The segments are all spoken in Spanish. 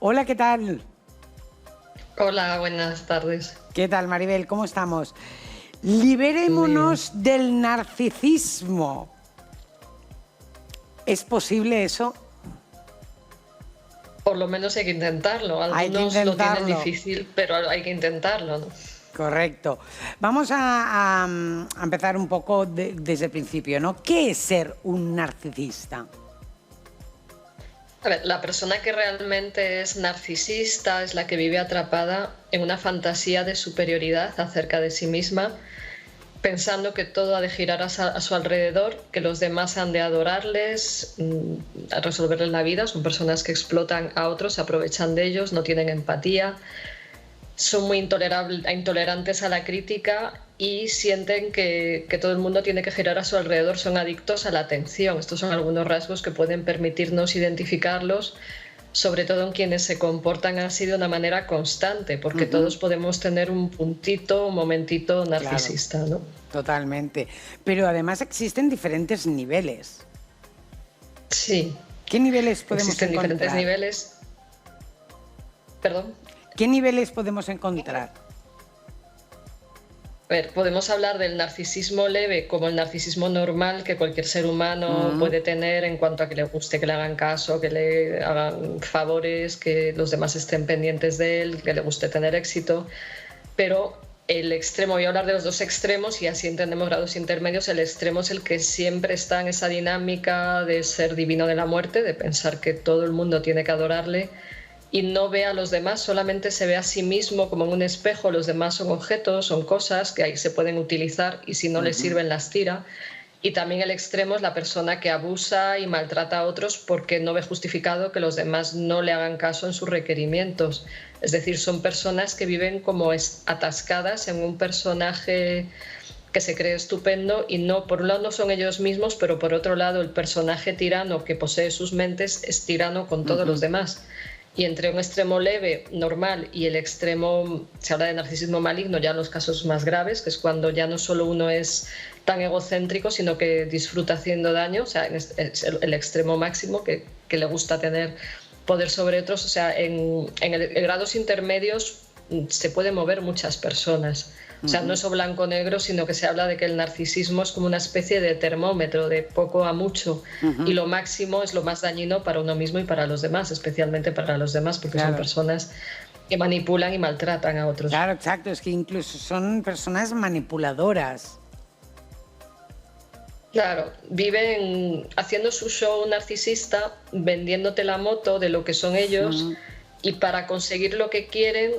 Hola, ¿qué tal? Hola, buenas tardes. ¿Qué tal, Maribel? ¿Cómo estamos? Muy bien. Liberémonos del narcisismo. ¿Es posible eso? Por lo menos hay que intentarlo. Hay que Algunos lo tienen intentarlo. difícil, pero hay que intentarlo, ¿no? Correcto. Vamos a empezar un poco desde el principio, ¿no? ¿Qué es ser un narcisista? A ver, la persona que realmente es narcisista es la que vive atrapada en una fantasía de superioridad acerca de sí misma, pensando que todo ha de girar a su alrededor, que los demás han de adorarles, a resolverles la vida. Son personas que explotan a otros, se aprovechan de ellos, no tienen empatía, son muy intolerantes a la crítica y sienten que todo el mundo tiene que girar a su alrededor, son adictos a la atención. Estos son algunos rasgos que pueden permitirnos identificarlos, sobre todo en quienes se comportan así de una manera constante, porque todos podemos tener un puntito, un momentito Claro, narcisista, ¿no? totalmente. Pero además existen diferentes niveles. Sí, ¿Qué niveles podemos existen diferentes encontrar? niveles. Perdón. ¿Qué niveles podemos encontrar? A ver, podemos hablar del narcisismo leve como el narcisismo normal que cualquier ser humano Mm, puede tener en cuanto a que le guste que le hagan caso, que le hagan favores, que los demás estén pendientes de él, que le guste tener éxito. Pero el extremo, voy a hablar de los dos extremos y así entendemos grados intermedios. El extremo es el que siempre está en esa dinámica de ser divino de la muerte, de pensar que todo el mundo tiene que adorarle y no ve a los demás, solamente se ve a sí mismo como en un espejo. Los demás son objetos, son cosas que ahí se pueden utilizar y si no les sirven las tira. Y también el extremo es la persona que abusa y maltrata a otros porque no ve justificado que los demás no le hagan caso en sus requerimientos. Es decir, son personas que viven como atascadas en un personaje que se cree estupendo y no, por un lado no son ellos mismos, pero por otro lado el personaje tirano que posee sus mentes es tirano con todos los demás. Y entre un extremo leve, normal, y el extremo, se habla de narcisismo maligno, ya en los casos más graves, que es cuando ya no solo uno es tan egocéntrico, sino que disfruta haciendo daño, o sea, es el extremo máximo, que le gusta tener poder sobre otros. O sea, en grados intermedios se pueden mover muchas personas. O sea, no es o blanco o negro, sino que se habla de que el narcisismo es como una especie de termómetro, de poco a mucho, y lo máximo es lo más dañino para uno mismo y para los demás, especialmente para los demás, porque son claro, personas que manipulan y maltratan a otros. claro, exacto. Es que incluso son personas manipuladoras. Claro, viven haciendo su show narcisista, vendiéndote la moto de lo que son ellos, y para conseguir lo que quieren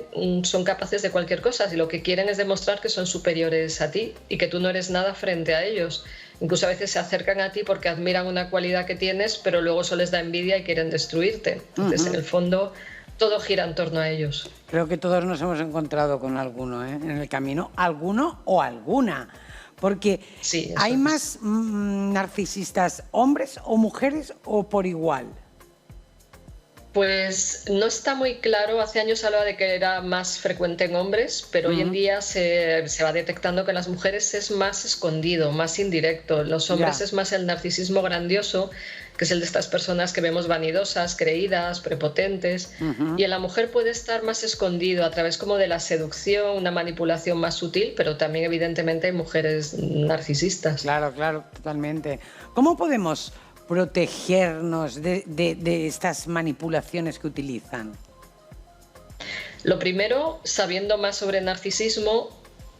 son capaces de cualquier cosa. Si lo que quieren es demostrar que son superiores a ti y que tú no eres nada frente a ellos. Incluso a veces se acercan a ti porque admiran una cualidad que tienes, pero luego eso les da envidia y quieren destruirte. Entonces, en el fondo, todo gira en torno a ellos. Creo que todos nos hemos encontrado con alguno, ¿eh? En el camino, alguno o alguna. Porque Sí, hay eso es. más narcisistas hombres o mujeres o por igual. Pues no está muy claro. Hace años se hablaba de que era más frecuente en hombres, pero hoy en día se va detectando que en las mujeres es más escondido, más indirecto. En los hombres Ya. es más el narcisismo grandioso, que es el de estas personas que vemos vanidosas, creídas, prepotentes. Y en la mujer puede estar más escondido a través como de la seducción, una manipulación más sutil, pero también evidentemente hay mujeres narcisistas. Claro, claro, totalmente. ¿Cómo podemos protegernos de estas manipulaciones que utilizan? Lo primero, sabiendo más sobre narcisismo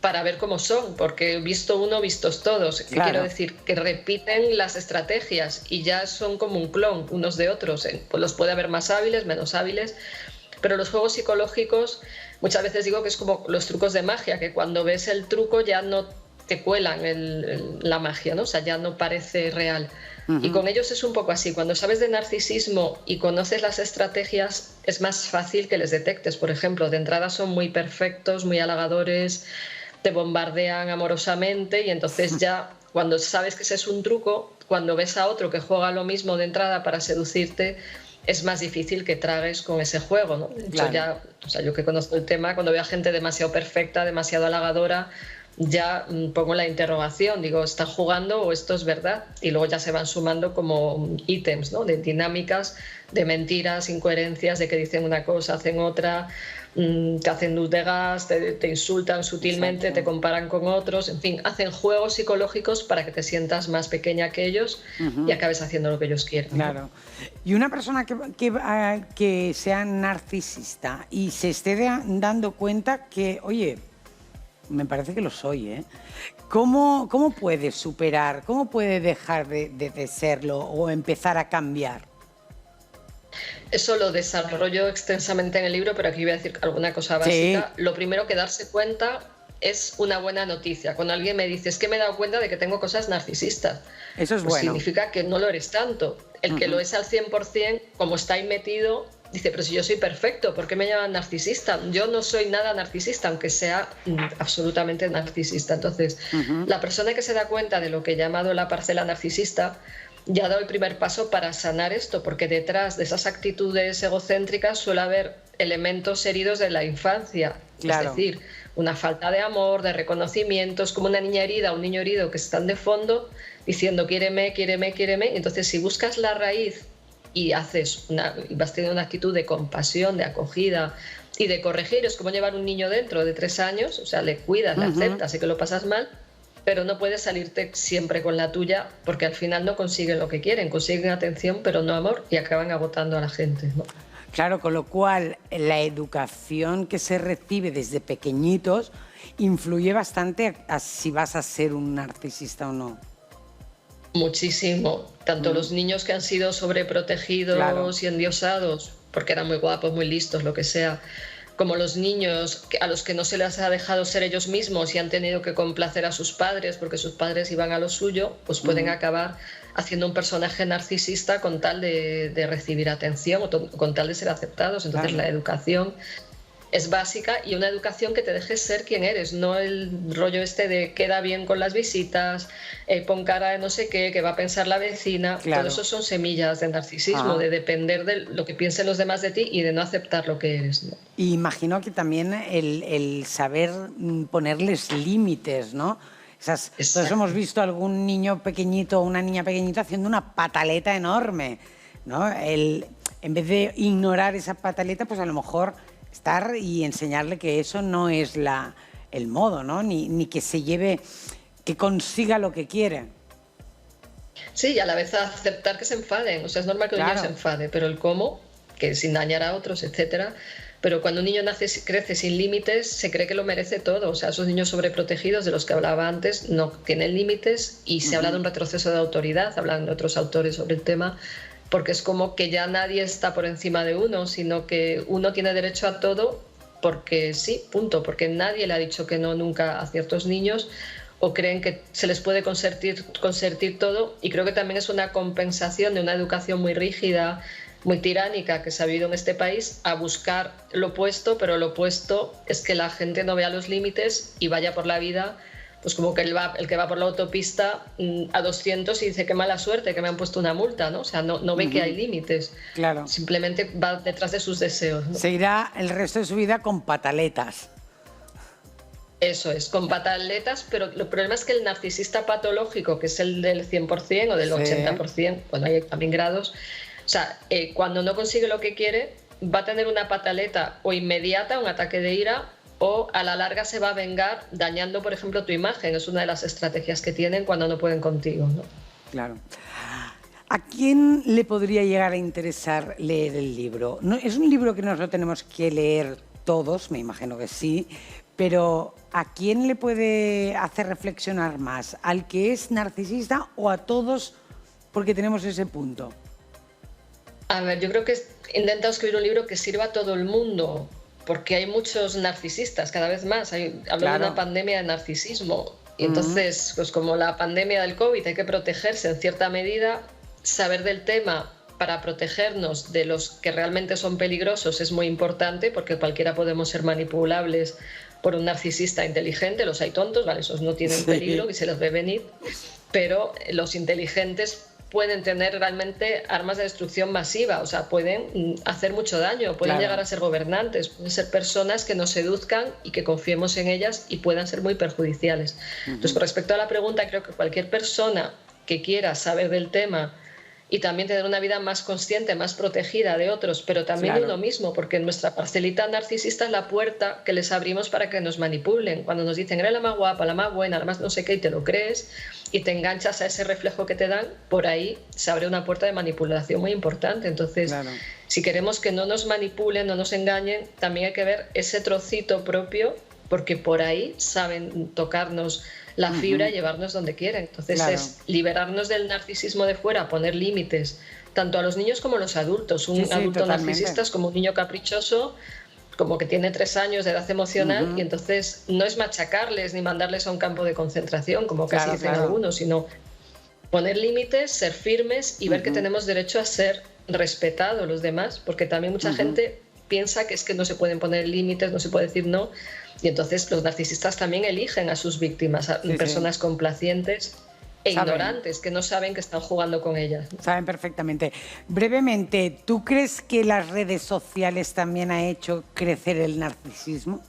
para ver cómo son, porque visto uno, vistos todos. ¿Qué quiero Claro. decir? Que repiten las estrategias y ya son como un clon unos de otros. Pues los puede haber más hábiles, menos hábiles, pero los juegos psicológicos, muchas veces digo que es como los trucos de magia, que cuando ves el truco ya no te cuelan la magia, ¿no? O sea, ya no parece real. Y con ellos es un poco así. Cuando sabes de narcisismo y conoces las estrategias, es más fácil que les detectes. Por ejemplo, de entrada son muy perfectos, muy halagadores, te bombardean amorosamente y entonces ya cuando sabes que ese es un truco, cuando ves a otro que juega lo mismo de entrada para seducirte, es más difícil que tragues con ese juego, ¿no? De hecho, Claro. ya, o sea, yo que conozco el tema, cuando veo a gente demasiado perfecta, demasiado halagadora, ya pongo la interrogación, digo, ¿está jugando o esto es verdad? Y luego ya se van sumando como ítems, ¿no? De dinámicas de mentiras, incoherencias, de que dicen una cosa, hacen otra, te hacen luz de gas, te insultan sutilmente, Exacto. te comparan con otros, en fin, hacen juegos psicológicos para que te sientas más pequeña que ellos y acabes haciendo lo que ellos quieren, ¿no? Claro. Y una persona que sea narcisista y se esté dando cuenta que, oye, me parece que lo soy, ¿eh? ¿Cómo puede superar, cómo puede dejar de serlo o empezar a cambiar? Eso lo desarrollo extensamente en el libro, pero aquí voy a decir alguna cosa Sí, básica. Lo primero que darse cuenta es una buena noticia. Cuando alguien me dice, es que me he dado cuenta de que tengo cosas narcisistas, eso es pues bueno. significa que no lo eres tanto. El que lo es al 100%, como está ahí metido, dice, pero si yo soy perfecto, ¿por qué me llaman narcisista? Yo no soy nada narcisista, aunque sea absolutamente narcisista. Entonces, la persona que se da cuenta de lo que he llamado la parcela narcisista, ya ha dado el primer paso para sanar esto, porque detrás de esas actitudes egocéntricas suele haber elementos heridos de la infancia. Claro. Es decir, una falta de amor, de reconocimiento, es como una niña herida, un niño herido que están de fondo diciendo quiéreme, quiéreme, quiéreme. Entonces, si buscas la raíz y vas teniendo una actitud de compasión, de acogida y de corregir, es como llevar un niño dentro de 3 años, o sea, le cuidas, le aceptas, sé que lo pasas mal, pero no puedes salirte siempre con la tuya, porque al final no consiguen lo que quieren, consiguen atención pero no amor y acaban agotando a la gente, ¿no? Claro, con lo cual la educación que se recibe desde pequeñitos influye bastante a si vas a ser un narcisista o no. Muchísimo, tanto los niños que han sido sobreprotegidos Claro. y endiosados, porque eran muy guapos, muy listos, lo que sea, como los niños a los que no se les ha dejado ser ellos mismos y han tenido que complacer a sus padres porque sus padres iban a lo suyo, pues pueden acabar haciendo un personaje narcisista con tal de recibir atención o con tal de ser aceptados. Entonces Claro. la educación es básica y una educación que te dejes ser quien eres, no el rollo este de queda bien con las visitas, pon cara de no sé qué, que va a pensar la vecina. Claro. Todo eso son semillas de narcisismo, de depender de lo que piensen los demás de ti y de no aceptar lo que eres, ¿no? Y imagino que también el saber ponerles límites, ¿no? Todos Exacto. hemos visto a algún niño pequeñito o una niña pequeñita haciendo una pataleta enorme, ¿no? En vez de ignorar esa pataleta, pues a lo mejor estar y enseñarle que eso no es el modo, ¿no? Ni que se lleve, que consiga lo que quiere. Sí, y a la vez aceptar que se enfaden. O sea, es normal que un niño Claro. se enfade, pero el cómo, que sin dañar a otros, etcétera. Pero cuando un niño crece sin límites, se cree que lo merece todo. O sea, esos niños sobreprotegidos de los que hablaba antes no tienen límites y se habla de un retroceso de autoridad, hablan de otros autores sobre el tema, porque es como que ya nadie está por encima de uno, sino que uno tiene derecho a todo porque sí, punto, porque nadie le ha dicho que no nunca a ciertos niños o creen que se les puede consentir todo, y creo que también es una compensación de una educación muy rígida, muy tiránica que se ha habido en este país, a buscar lo opuesto, pero lo opuesto es que la gente no vea los límites y vaya por la vida pues como que el que va por la autopista a 200 y dice qué mala suerte que me han puesto una multa, ¿no? O sea, no ve que hay límites, Claro. simplemente va detrás de sus deseos, ¿no? Se irá el resto de su vida con pataletas. Eso es, con pataletas, pero el problema es que el narcisista patológico, que es el del 100% o del Sí. 80%, bueno, hay también grados, o sea, cuando no consigue lo que quiere, va a tener una pataleta o inmediata, un ataque de ira, o a la larga se va a vengar dañando, por ejemplo, tu imagen. Es una de las estrategias que tienen cuando no pueden contigo, ¿no? Claro. ¿A quién le podría llegar a interesar leer el libro? No, es un libro que nos lo tenemos que leer todos, me imagino que sí, pero ¿a quién le puede hacer reflexionar más? ¿Al que es narcisista o a todos porque tenemos ese punto? A ver, yo creo que he intentado escribir un libro que sirva a todo el mundo, porque hay muchos narcisistas cada vez más. Hablo de una pandemia de narcisismo. Y entonces, pues como la pandemia del COVID, hay que protegerse en cierta medida. Saber del tema para protegernos de los que realmente son peligrosos es muy importante, porque cualquiera podemos ser manipulables por un narcisista inteligente. Los hay tontos, ¿vale? Esos no tienen peligro y se los ve venir, pero los inteligentes pueden tener realmente armas de destrucción masiva, o sea, pueden hacer mucho daño, pueden llegar a ser gobernantes, pueden ser personas que nos seduzcan y que confiemos en ellas y puedan ser muy perjudiciales. Entonces, con respecto a la pregunta, creo que cualquier persona que quiera saber del tema y también tener una vida más consciente, más protegida de otros, pero también Claro. uno mismo, porque nuestra parcelita narcisista es la puerta que les abrimos para que nos manipulen. Cuando nos dicen, eres la más guapa, la más buena, la más no sé qué, y te lo crees y te enganchas a ese reflejo que te dan, por ahí se abre una puerta de manipulación muy importante. Entonces, Claro. si queremos que no nos manipulen, no nos engañen, también hay que ver ese trocito propio, porque por ahí saben tocarnos la fibra y llevarnos donde quieren. Entonces Claro. es liberarnos del narcisismo de fuera, poner límites, tanto a los niños como a los adultos. Un Sí, adulto totalmente. narcisista es como un niño caprichoso, como que tiene 3 años de edad emocional, y entonces no es machacarles ni mandarles a un campo de concentración, como casi Claro, dicen claro. algunos, sino poner límites, ser firmes y ver que tenemos derecho a ser respetados los demás, porque también mucha gente piensa que es que no se pueden poner límites, no se puede decir no, y entonces los narcisistas también eligen a sus víctimas, a personas complacientes e Saben. ignorantes, que no saben que están jugando con ellas. Saben perfectamente. Brevemente, ¿tú crees que las redes sociales también ha hecho crecer el narcisismo?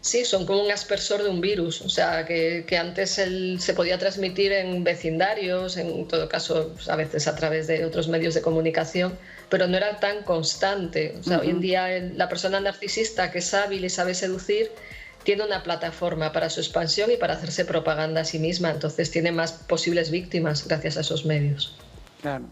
Sí, son como un aspersor de un virus, o sea, que antes se podía transmitir en vecindarios, en todo caso, pues, a veces a través de otros medios de comunicación, pero no era tan constante. O sea, hoy en día la persona narcisista que es hábil y sabe seducir tiene una plataforma para su expansión y para hacerse propaganda a sí misma, entonces tiene más posibles víctimas gracias a esos medios. Claro.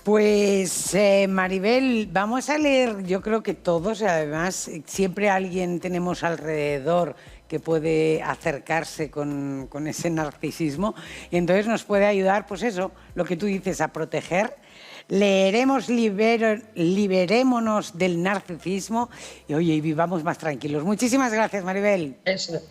Pues Maribel, vamos a leer, yo creo que todos, y además siempre alguien tenemos alrededor que puede acercarse con ese narcisismo y entonces nos puede ayudar, pues eso, lo que tú dices, a proteger. Leeremos Liberémonos del narcisismo y oye, y vivamos más tranquilos. Muchísimas gracias, Maribel. Eso.